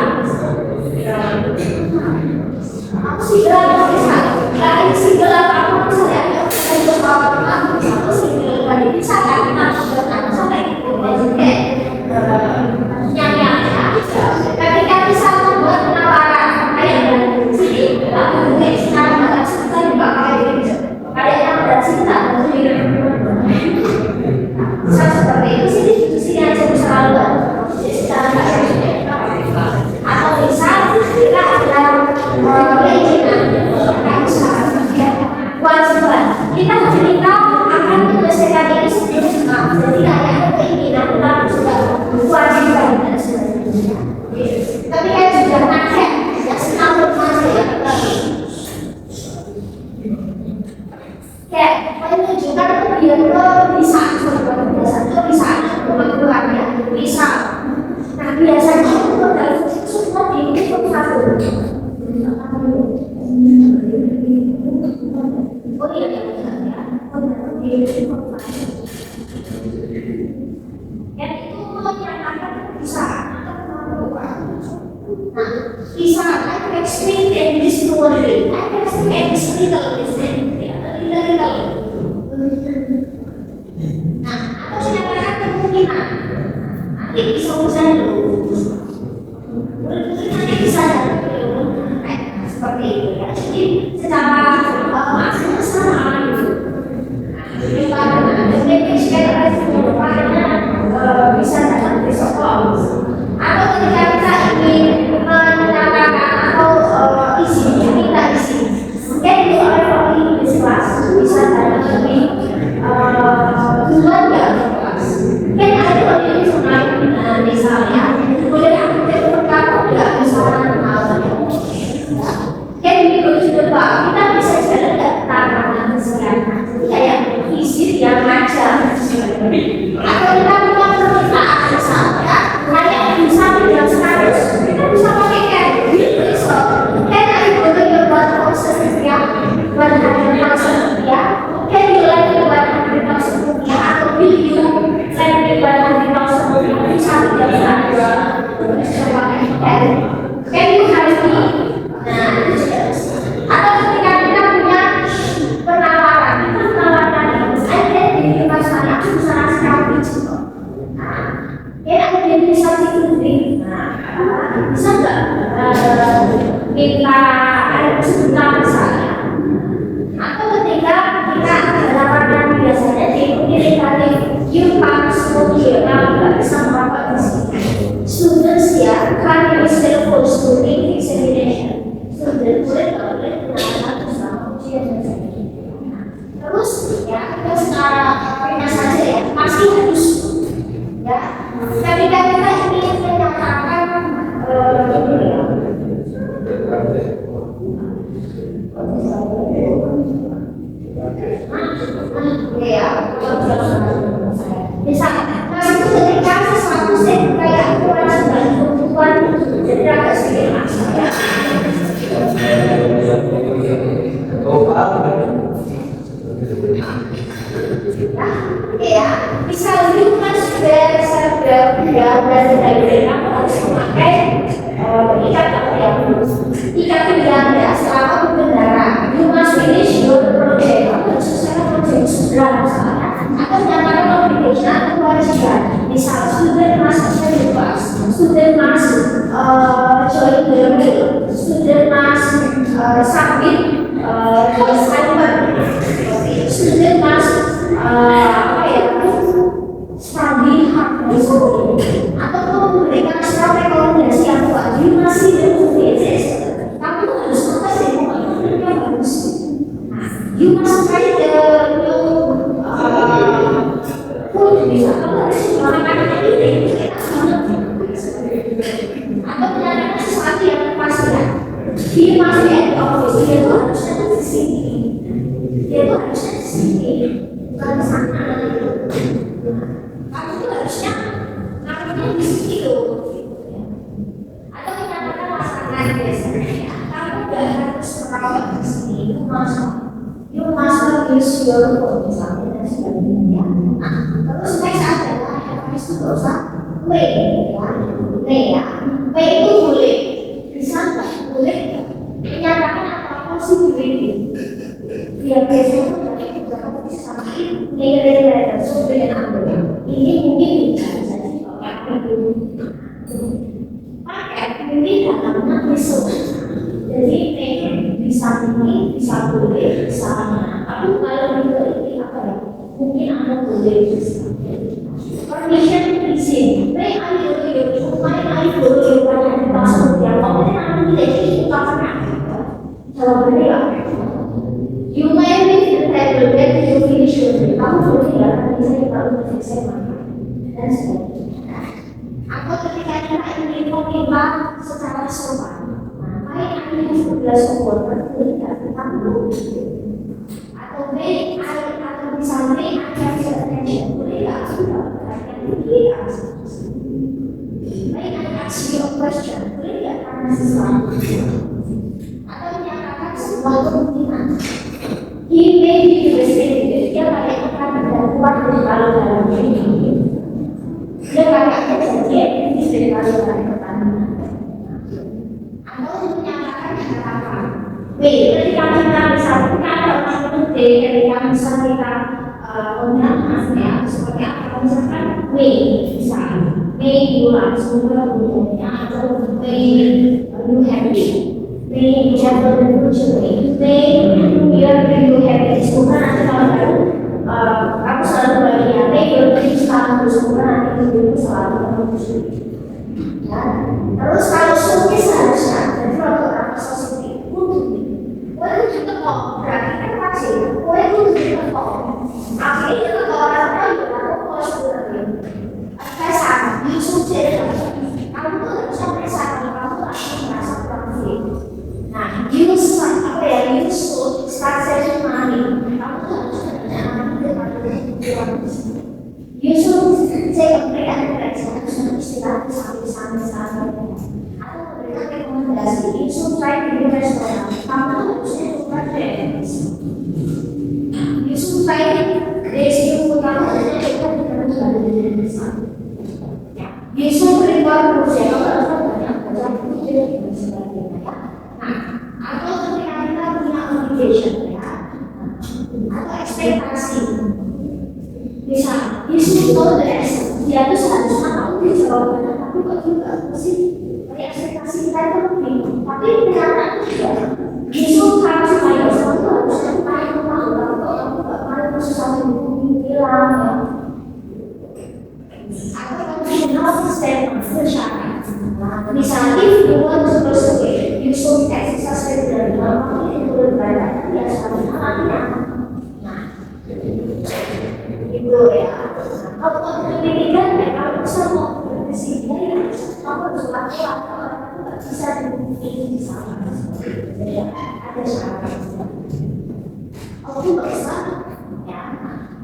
aku sih bilang bisa lain sih bilang aku misalnya untuk aku sih bilang bisa kan kita sampai itu kayak yang ketika bisa membuat penawaran kayak sini aku juga sekarang agak susah juga kayak yang ada cinta bisa seperti itu sih diskusi aja bisa lalu secara atau bisa kita ada keinginan kewajiban kita akan menyelesaikan ini sebelum jadi kayak keinginan kita sudah kewajiban dan sebagainya. Tapi kan juga nakal yang senang bermasa ya kayak menunjukkan kebiasaan bisa. Nah biasanya itu dalam semua ini satu. Oh iya ya. Dan itu menyatakan bisa. Nah bisa. I can explain in this story. I can explain this little. Nah, atau menyatakan kemungkinan nanti bisa usaha dulu. Nanti bisa seperti itu ya. Jadi secara maksudnya sama itu. Bisa datang besok atau ketika kita ingin menyatakan atau isi minta isi mungkin di Atau kita punya permintaan misalnya, kayak bisa bilang 100, kita bisa pakai can. So, can I borrow your 1,000 rupiah? 100,000 rupiah? Can you lend me 100,000 rupiah? Atau will you lend me 100,000 rupiah? Bisa bilang 100. Bisa pakai can. Can you help me? Nah, itu juga bisa. Atau ketika kita punya penawaran, kita menawarkan ini, saya jadi saya aku bisa ngasih kamu gitu. Nah, ya aku jadi satu itu, nah, bisa nggak minta air sebentar misalnya? Atau ketika kita menawarkan biasanya diikuti negatif, you come school here, kamu nggak bisa merokok di sini. Students ya, kan you still forced to read examination. Student boleh nggak boleh menawarkan bersama ujian dan sebagainya. Terus ya kita secara ringan saja ya masih harus ya ketika kita ingin menyatakan misalnya itu ketika sesuatu kayak kewajiban kebutuhan jadi agak sedikit masalah. Ya, misal you must wear serbia dan lain-lain, kamu harus memakai ikat pinggang ya selama berkendara. You must finish your project, kamu harus selesaikan project segera misalnya. Atau menyatakan obligation atau kewajiban. Misal student must attend the class, student must join the meeting, student must submit assignment, student must study hard atau memberikan surat rekomendasi yang kuat. You masih berkualitas, kamu harus apa sih yang bagus. You must try the new food bisa. Kamu harus makanan ini atau menyatakan sesuatu yang pasti. Dia masih at office, dia tuh harusnya di sini, dia tuh harusnya di sini, bukan di sana. Kamu tuh harusnya ngaruhnya di situ. Atau menyatakan pasangan biasanya, kamu gak harus merawat di sini, you must use your phone misalnya dan sebagainya. Nah, terus next adalah yang harus dosa may ya, may itu boleh, bisa nggak boleh menyatakan apa possibility. Yang biasanya kamu bisa nilai sumber yang ambil ini mungkin bisa saja pakai ini dalamnya besok. Jadi bisa ini bisa boleh bisa tapi kalau ini apa ya mungkin anda boleh bisa permission izin may I borrow your 100,000 rupiah kalau nanti tidak utamakan jawabannya ya you may leave the table when you finish your day. Kamu boleh ya bisa kalau selesai makan dan sebagainya. Atau ketika kita ingin menerima secara sopan may I use the glass of water boleh ya kamu atau may I atau misalnya I have your attention boleh ya sudah may I ask you a question boleh ya karena sesuatu atau menyatakan sebuah kemungkinan. He may be devastated. Dia pakai tekanan dan kuat dari dalam ini. Dia pakai kejadian dari dalam pertandingan. Atau menyatakan kata-kata. Ketika kita misalnya kita ada orang penting, ketika misalnya kita undang asnya seperti apa misalkan bisa may you langsung berhubungnya atau may you happy. May jatuh dan lucu, may biar you happy bukan nanti kalau baru aku selalu bahagia, may your dreams selalu bukan nanti hidupku selalu lucu. Ya, terus kalau suki seharusnya jadi waktu orang sesuatu untuk boleh juga kok berarti kan pasti boleh juga kok. Akhirnya juga kalau orang itu aku mau sebenarnya pesan lucu sih, kamu tuh harusnya pesan kamu tuh akan merasa konflik. Nah, use apa ya? Use start saving money. Kamu tuh harus punya money dengan use saya memberikan rekomendasi istilah sampai atau memberikan rekomendasi supaya di restoran kamu harusnya coba definisi supaya resiko utama adalah kita tidak bisa bisa berikan proses kalau banyak baca buku dan sebagainya. Nah, atau ketika kita punya obligation ya, atau ekspektasi, misal isu progres, dia itu seharusnya tahu di jawabannya, tapi kok juga sih ekspektasi kita itu lebih, tapi ternyata tidak. Isu harus supaya sesuatu harusnya kita yang tahu, kalau kamu nggak mau sesuatu hilang ya. Atau kamu sistem bersyarat. Misalnya, if you want to persuade, you should exercise regularly. Kalau itu berbeda, ya seharusnya nantinya. Nah, itu ya. Kalau pendidikan, kalau bisa mau berkesini, kamu harus lakukan. Kalau nggak bisa ini sama. Jadi ada syarat. Kalau nggak bisa, ya.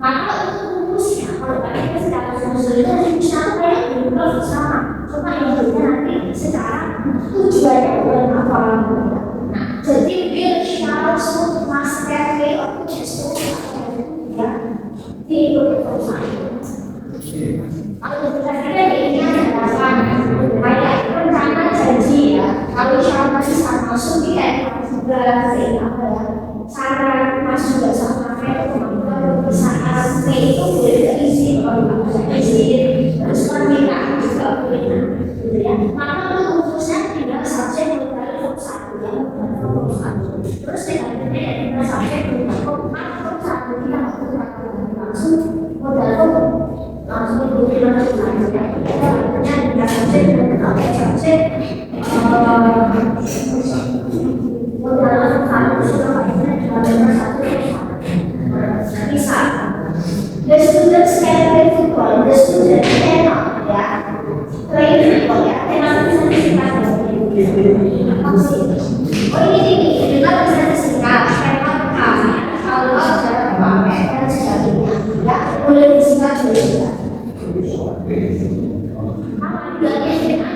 Maka untuk rumusnya, kalau kita sedang mengusulkan rumusnya kayak belum sama, cuma yang berbeda nanti secara tujuannya bukan apa. Nah, jadi build shallow smooth master way of gesture ya di perusahaan. Kalau kita ini adalah kayak rencana janji ya. Kalau syarat masih masuk di juga apa ya? Saran masuk juga sama kayak saat itu boleh izin kalau nggak izin terus permintaan juga boleh gitu ya. Maka untuk khususnya tidak subjek dari fokus satu ya, fokus satu. Terus tidak subjek dari fokus satu kita nggak perlu langsung modal langsung diberikan langsung ya. Artinya tidak subjek dari subjek modal satu sudah ini satu. Misal, the students can play football, the students cannot ya play football ya, cannot bisa disingkat. Oh ini juga bisa disingkat, cannot come, kalau jarang pakai dan sebagainya, ya boleh disingkat juga.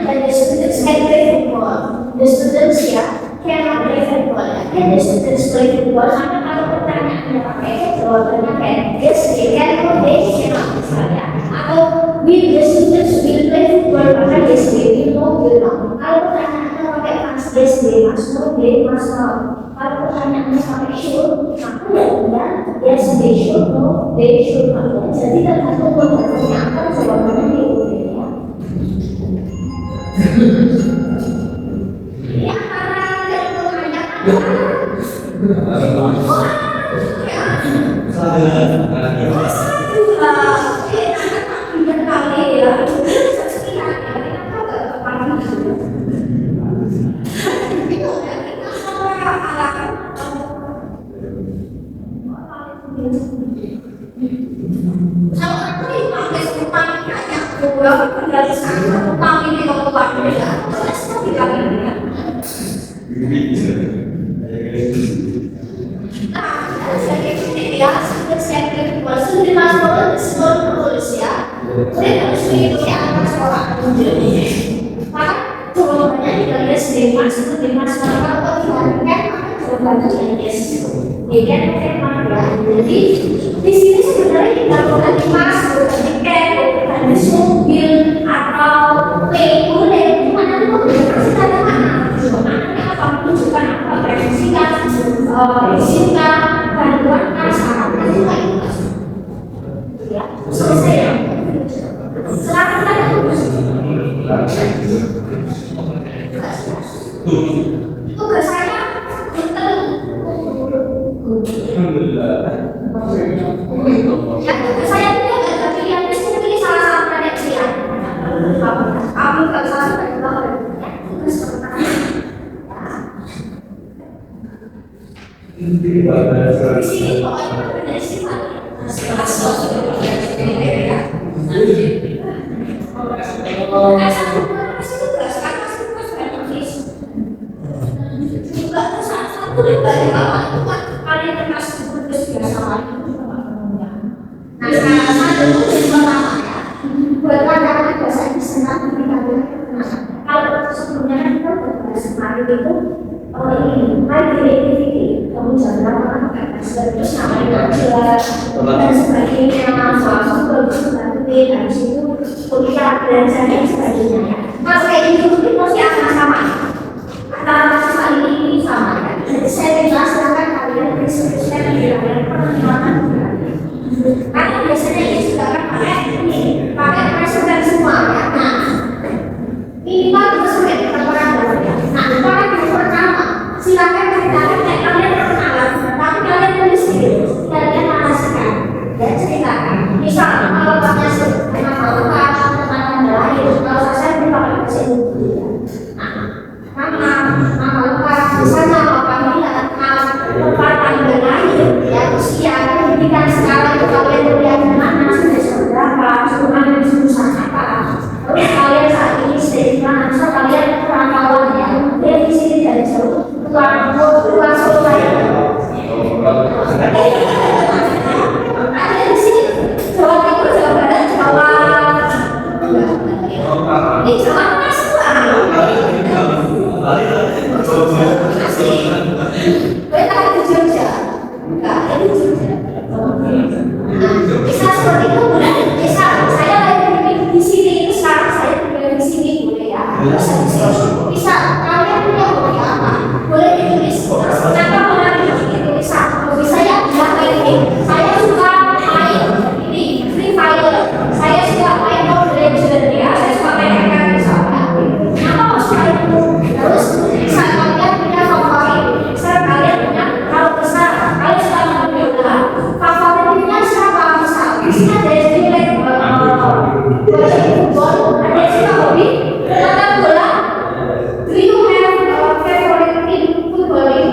Dan the students can play football, the students ya cannot play football ya, can the students play football? Karena kalau pertanyaannya pakai jawabannya kayak yes, they can, or they cannot misalnya. Atau will the students will play football? Maka yes, they will, no, will not. Kalau pertanyaannya pakai mas, yes, they must, no, they must not. Kalau pertanyaannya pakai should, maka ya yes, they should, no, they should not. Jadi tergantung pertanyaan jawabannya di ya. Ya, karena pertanyaan jadi di sini sebenarnya kita bukan masuk tiket, bukan mobil atau boleh, cuma nanti mau kita mana? Apa menunjukkan apa presisikan, izinkan, bantuan syarat itu ya selesai ya. Silakan tugas saya saya tidak ada pilihan, ini salah satu dari pilihan. Kamu nggak salah dari bawah tugas pertama. Di sini pokoknya dari sini itu ini high creativity, kamu jangan pernah pakai password terus namanya aja dan sebagainya, soal bagus banget habis itu kuliah belajar dan sebagainya ya. Kalau kayak gitu mungkin pasti akan sama antara mahasiswa ini sama ya. Jadi saya jelaskan kalian riset-riset yang kalian pernah melakukan karena biasanya ini juga kan pakai presenter semua ya. Nah minimal kita sampai di pertama ya. Nah paragraf pertama silakan ceritakan kayak kalian perkenalan, tapi kalian tulis sendiri, kalian narasikan dan ceritakan. Misal kalau tanya nama lengkap, tentang tanggal lahir, kalau saya pakai bahasa Indonesia. Nama lengkap, misalnya apabila tempat tanggal lahir, ya usia, pendidikan sekarang kalian kuliah di mana, semester berapa, jurusan dan jurusan apa, terus kalian saat ini stay di mana, misal kalian perantauan ya, dia di sini dari jauh, keluar Solo ya. Ada di sini Jawa Timur, Jawa Barat, Jawa ini Jawa Tengah semua. Kita di Jogja, enggak ada di Jogja. Bisa seperti itu boleh. Bisa saya lagi di sini itu sekarang saya tinggal di sini boleh ya. Bisa kalian punya hobi apa? Boleh ditulis. Kenapa menarik itu bisa? Bisa ya bilang kayak ini. Saya suka main ini Free Fire. Saya suka main Mobile Legends ya. Saya suka main hacker misalnya. Kenapa harus main itu? Terus bisa kalian punya favorit. Bisa kalian punya kalau besar kalian suka main bola. Favoritnya siapa? Bisa dari nilai football. Ada yang suka hobi nonton bola. Do you have a favorite team footballing?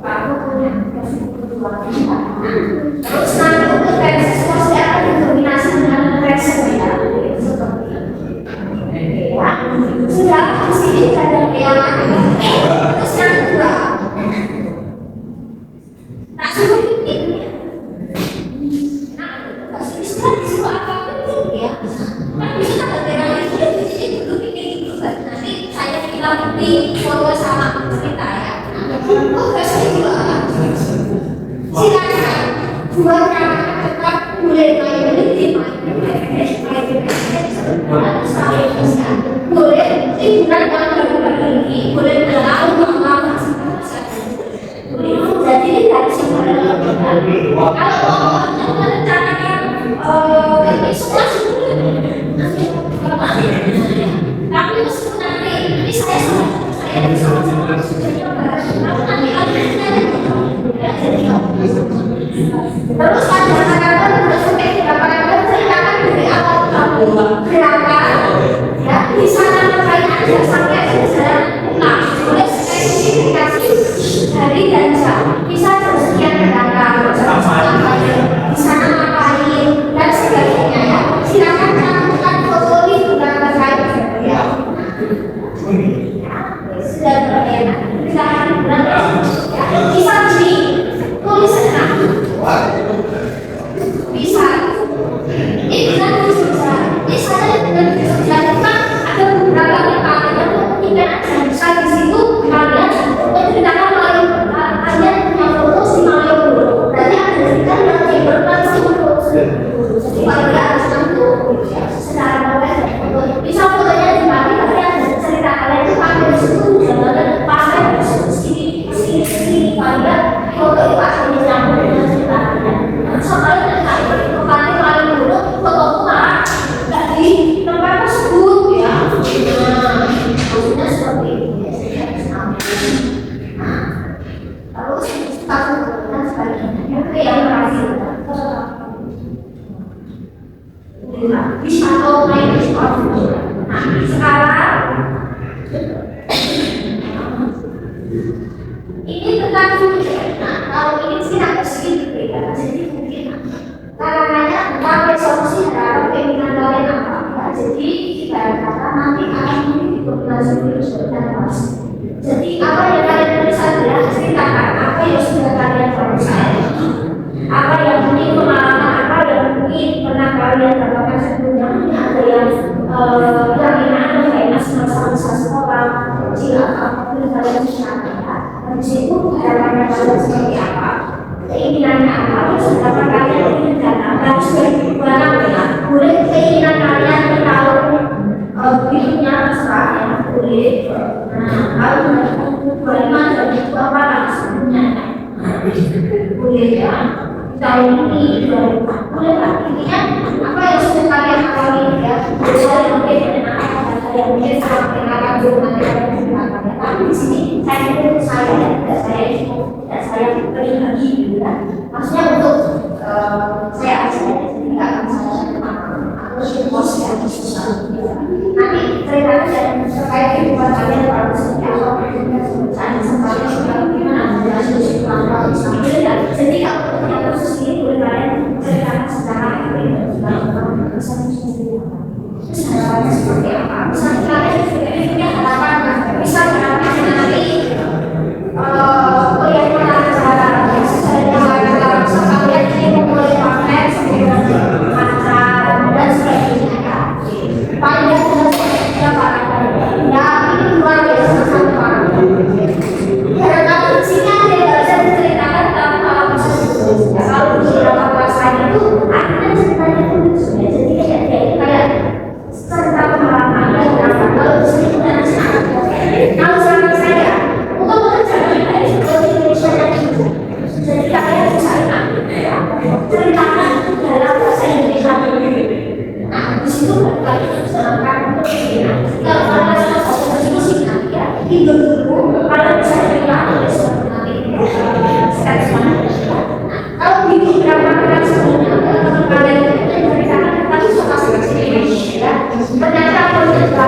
aku punya kedua. Terus nanti untuk versi pasti akan didominasi dengan present ya, seperti itu. Ya, sudah di sini ada yang terus yang kedua. Tak suruh ini. Nah, bisa disuruh apa pun ya. Kan bisa ada yang itu dulu ini nanti saya bilang di foto sama kita ya. Oh, versi dua. Silakan buat yang tetap boleh main di boleh liburan yang baru-baru ini boleh berlalu lama jadi dari sebenarnya kalau rencananya ini semua tapi meskipun nanti ini saya bisa terus ada kata-kata terus sampai kata-kata ceritakan dari awal kamu berangkat ya di sana ngapain aja sampai jalan nah boleh spesifikasi hari dan jam bisa jam sekian berangkat di sana ngapain dan sebagainya ya silakan lakukan foto liburan terkait ya sudah berenak silakan liburan ya bisa di tulisan bisa ini bisa ini saya dengan Jepang ada beberapa yang mungkin aja bisa di situ kalian menceritakan melalui kalian punya foto si Mario dulu berarti ada cerita yang berkaitan foto jadi kalian harus tentu secara model bisa fotonya dimana tapi ada cerita kalian itu pakai di situ jangan pakai di sini kalian foto itu akhirnya nyambung dengan cerita kalian soalnya kalian paling dulu foto malah nggak di tempat tersebut ya maksudnya seperti ini terus satu dan sebagainya oke yang terakhir bisa atau main nah sekarang ini tentang future. Nah, kalau ini sih agak sedikit berbeda. Jadi mungkin karenanya tentang resolusi terhadap keinginan kalian apa. Ya, jadi jika kata nanti akan dikombinasi dan pas. Jadi apa yang kalian bisa ceritakan, apa yang sudah kalian percaya, apa yang mungkin pengalaman, apa yang mungkin pernah kalian dapatkan sebelumnya. Mungkin ada yang ada kayak masa sekolah, kecil apapun kalian bisa di situ harapannya kalian seperti apa, keinginannya apa, terus berapa kalian ingin dan apa barangnya boleh keinginan kalian kalau hidupnya terserah ya boleh. Nah kalau bagaimana dari itu apa langsungnya boleh ya tahun ini boleh lah intinya apa yang sudah kalian alami ya boleh mungkin dengan apa yang mungkin sampai akan berubah tapi di sini saya tidak saya berbagi gitu ya maksudnya untuk saya aja jadi nggak akan saya aku support ya susah nanti cerita dan terkait kehidupan kalian kalau seperti apa saya sempat bagaimana relasi pelan-pelan sambil ya jadi kalau punya proses ini boleh kalian ceritakan secara kehidupan terus harapannya seperti apa misalnya kalian punya harapan bisa harapan nanti kuliah pengacara secara sekalian ini memulai pamer pacar dan sebagainya ya paling jelas ya Pak ya ini luar biasa sangat karena kalau di sini ada yang bisa diceritakan tapi kalau bisa ya kalau di beberapa perasaan itu akhirnya ceritanya itu jadi kayak cerita pengalaman dan kalau di sini kita kalau sama saya untuk mengerjakan dari Indonesia dan itu jadi kalian bisa ceritakan dalam bahasa Indonesia nah di situ kalian bisa melakukan kalau kalian sudah bahasa Indonesia ya itu dulu kalian bisa ceritakan oleh suatu nanti kalau di beberapa kalian sebelumnya kalian ceritakan tapi suka bahasa Indonesia ternyata beberapa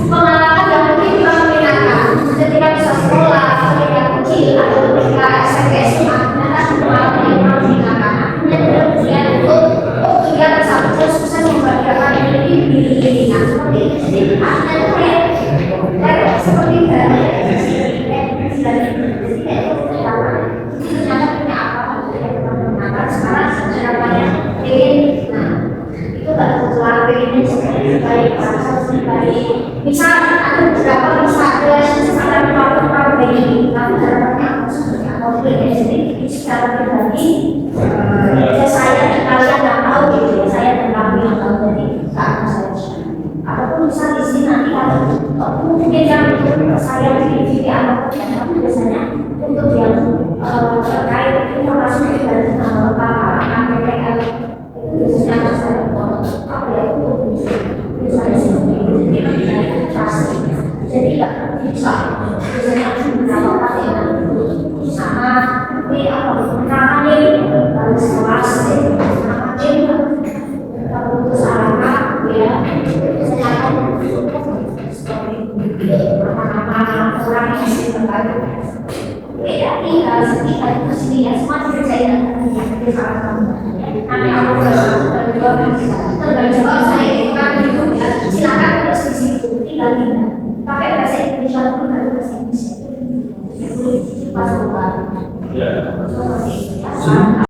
pengalaman yang mungkin kita menyenangkan ketika bisa sekolah ketika kecil ya, jadi secara pribadi ya saya dan kalian nggak tahu gitu ya, saya dan kamu yang tahu dari saat saja. Ataupun misal di sini nanti kalau mungkin yang saya di apapun ya, tapi biasanya untuk yang terkait informasi dari para KPPL itu biasanya saya apa ya untuk misalnya seperti itu, jadi pasti jadi nggak bisa biasanya beberapa kali sama tapi apa namanya harus kelas namanya kalau untuk sarana ya saya nama-nama orang yang terbaru ya tinggal sekitar itu sini ya semua saya di salah nanti aku terjawab saya kan itu ya silakan terus di situ tinggal pakai bahasa Indonesia pun harus bahasa Indonesia itu pas bukan Ya.